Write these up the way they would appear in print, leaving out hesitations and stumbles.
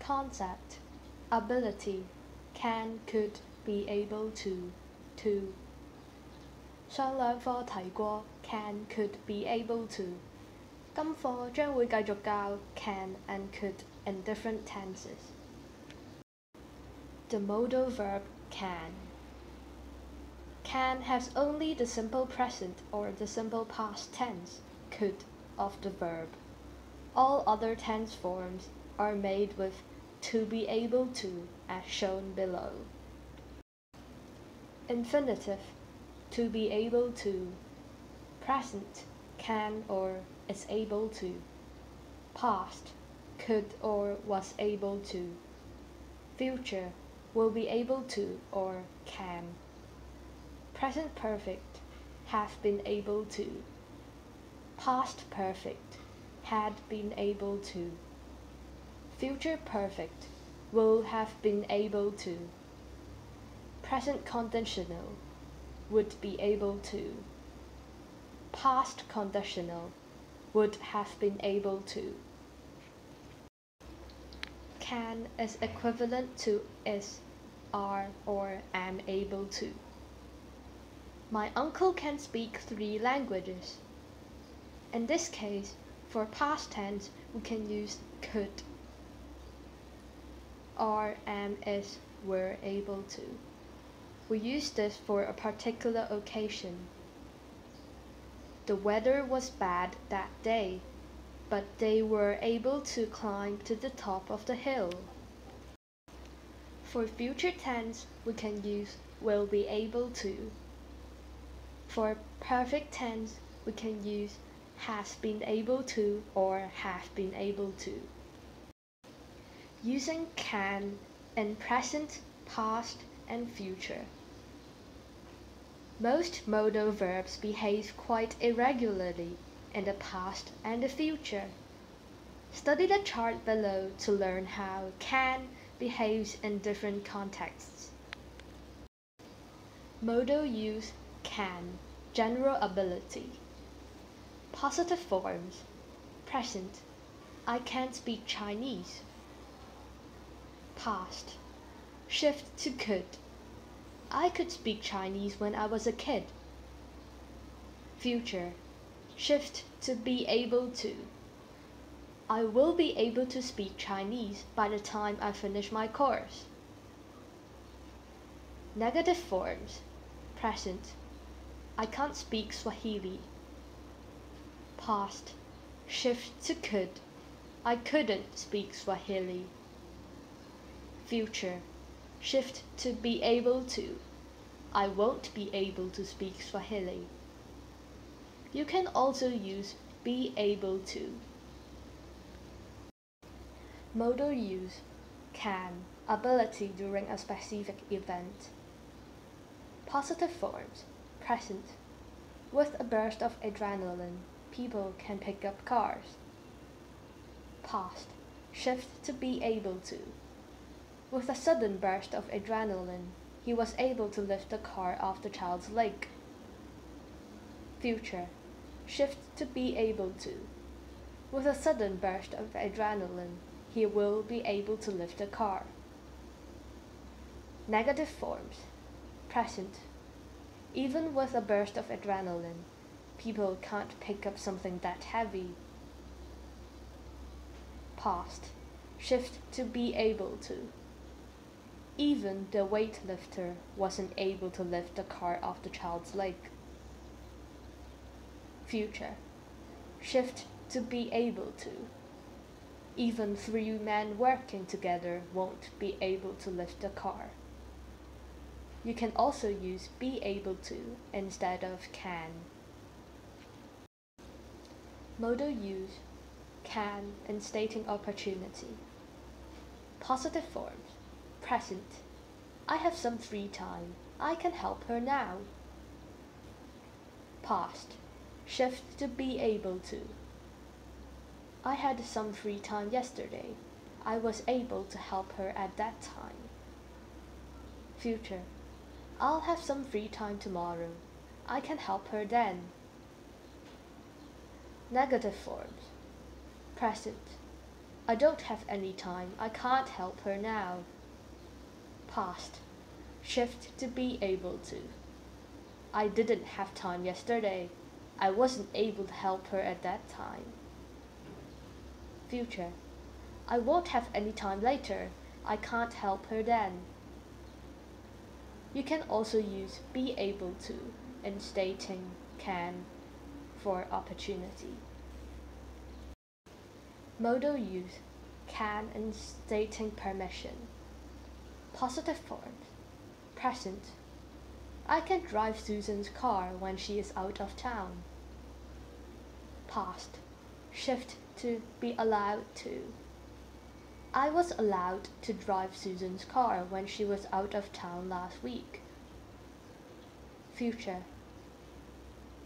concept, ability, can, could, be able to, to。上兩課提過 can, could, be able to。今課將會繼續教 can and could in different tenses. The modal verb can. Can has only the simple present or the simple past tense, could, of the verb. All other tense forms are made with to be able to, as shown below. Infinitive, to be able to. Present, can or is able to. Past, could or was able to. Future, will be able to or can. Present perfect, have been able to. Past perfect, had been able to. Future perfect, will have been able to. Present conditional, would be able to. Past conditional, would have been able to. Can is equivalent to is, are, or am able to. My uncle can speak 3 languages. In this case, for past tense, we can use could. Are, am, is, were able to. We use this for a particular occasion. The weather was bad that day, but they were able to climb to the top of the hill. For future tense, we can use will be able to. For perfect tense, we can use has been able to or have been able to. Using can in present, past, and future. Most modal verbs behave quite irregularly in the past and the future. Study the chart below to learn how can behaves in different contexts. Modal use can, general ability. Positive forms, present, I can't speak Chinese. Past, shift to could, I could speak Chinese when I was a kid. Future, shift to be able to, I will be able to speak Chinese by the time I finish my course. Negative forms, present, I can't speak Swahili. Past, shift to could, I couldn't speak Swahili. Future, shift to be able to, I won't be able to speak Swahili. You can also use be able to. Modal use can, ability during a specific event. Positive forms, present, with a burst of adrenaline, people can pick up cars. Past, shift to be able to. With a sudden burst of adrenaline, he was able to lift the car off the child's leg. Future, shift to be able to. With a sudden burst of adrenaline, he will be able to lift the car. Negative forms, present, even with a burst of adrenaline, people can't pick up something that heavy. Past, shift to be able to. Even the weightlifter wasn't able to lift the car off the child's leg. Future, shift to be able to. Even 3 men working together won't be able to lift the car. You can also use be able to instead of can. Modal use can in stating opportunity. Positive forms, present, I have some free time, I can help her now. Past, shift to be able to. I had some free time yesterday, I was able to help her at that time. Future, I'll have some free time tomorrow, I can help her then. Negative forms, present, I don't have any time. I can't help her now. Past. Shift to be able to. I didn't have time yesterday. I wasn't able to help her at that time. Future. I won't have any time later. I can't help her then. You can also use be able to in stating can for opportunity. Modal use can in stating permission. Positive forms. Present. I can drive Susan's car when she is out of town. Past. Shift to be allowed to. I was allowed to drive Susan's car when she was out of town last week. Future.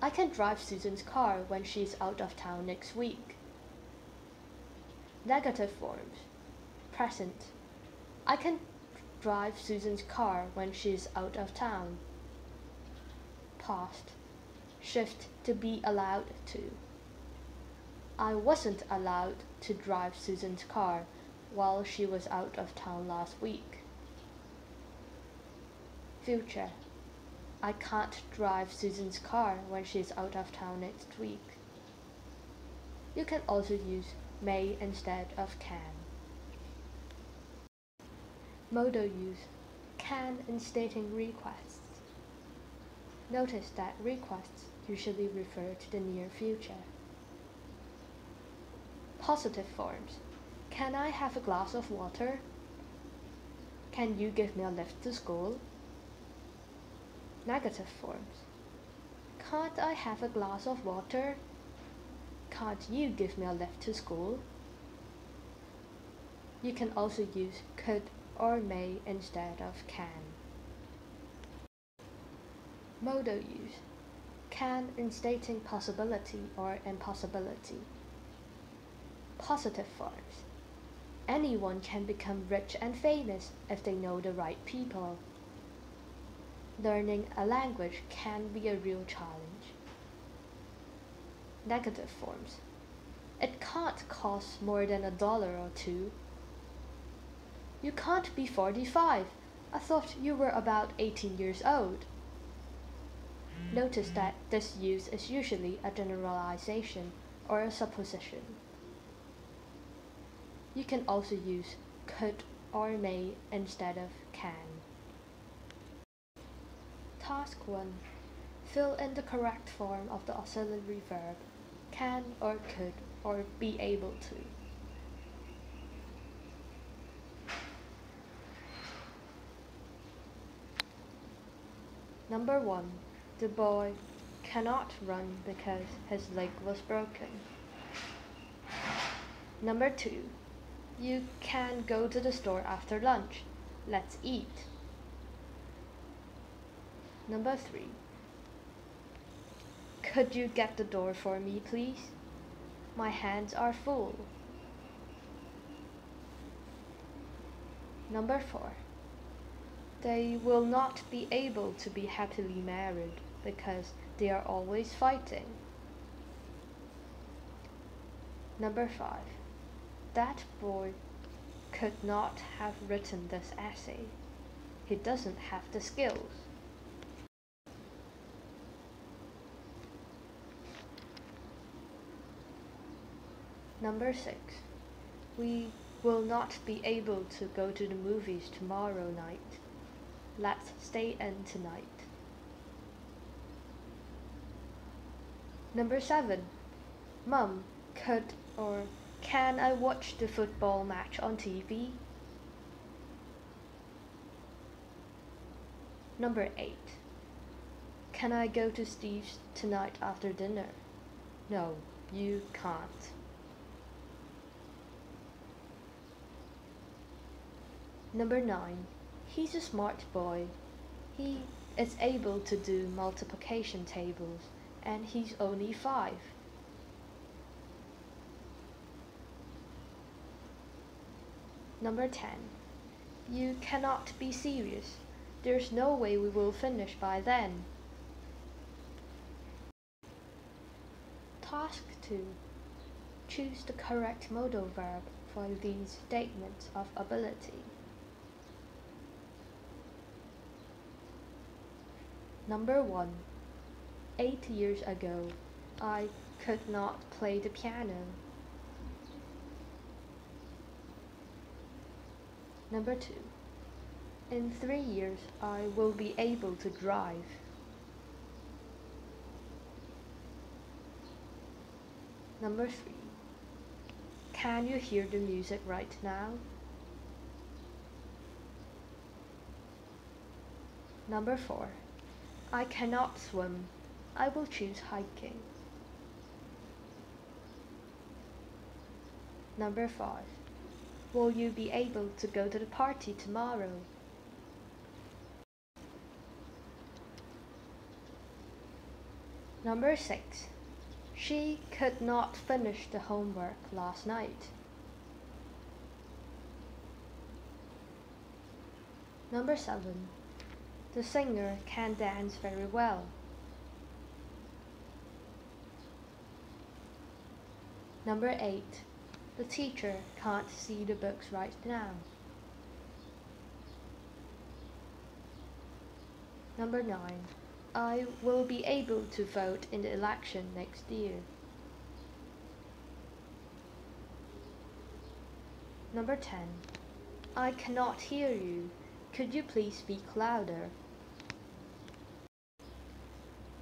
I can drive Susan's car when she is out of town next week. Negative forms. Present. I can drive Susan's car when she is out of town. Past. Shift to be allowed to. I wasn't allowed to drive Susan's car while she was out of town last week. Future. I can't drive Susan's car when she is out of town next week. You can also use may instead of can. Modal use can in stating requests. Notice that requests usually refer to the near future. Positive forms. Can I have a glass of water? Can you give me a lift to school? Negative forms. Can't I have a glass of water? Can't you give me a lift to school? You can also use could or may instead of can. Modal use. Can in stating possibility or impossibility. Positive forms. Anyone can become rich and famous if they know the right people. Learning a language can be a real challenge. Negative forms. It can't cost more than $1 or $2. You can't be 45. I thought you were about 18 years old. Notice that this use is usually a generalization or a supposition. You can also use could or may instead of can. Task 1. Fill in the correct form of the auxiliary verb can or could or be able to. Number 1. The boy cannot run because his leg was broken. Number 2. You can go to the store after lunch. Let's eat. Number 3. Could you get the door for me, please? My hands are full. Number 4. They will not be able to be happily married because they are always fighting. Number 5. That boy could not have written this essay. He doesn't have the skills. Number 6. We will not be able to go to the movies tomorrow night. Let's stay in tonight. Number 7. Mum, could or can I watch the football match on TV? Number 8. Can I go to Steve's tonight after dinner? No, you can't. Number 9. He's a smart boy. He is able to do multiplication tables, and he's only 5. Number 10. You cannot be serious. There's no way we will finish by then. Task 2. Choose the correct modal verb for these statements of ability. Number 1. 8 years ago, I could not play the piano. Number 2. In 3 years, I will be able to drive. Number 3. Can you hear the music right now? Number 4. I cannot swim. I will choose hiking. Number 5. Will you be able to go to the party tomorrow? Number 6. She could not finish the homework last night. Number 7. The singer can dance very well. Number 8. The teacher can't see the books right now. Number 9. I will be able to vote in the election next year. Number 10. I cannot hear you. Could you please speak louder?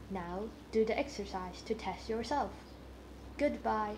Now do the exercise to test yourself. Goodbye.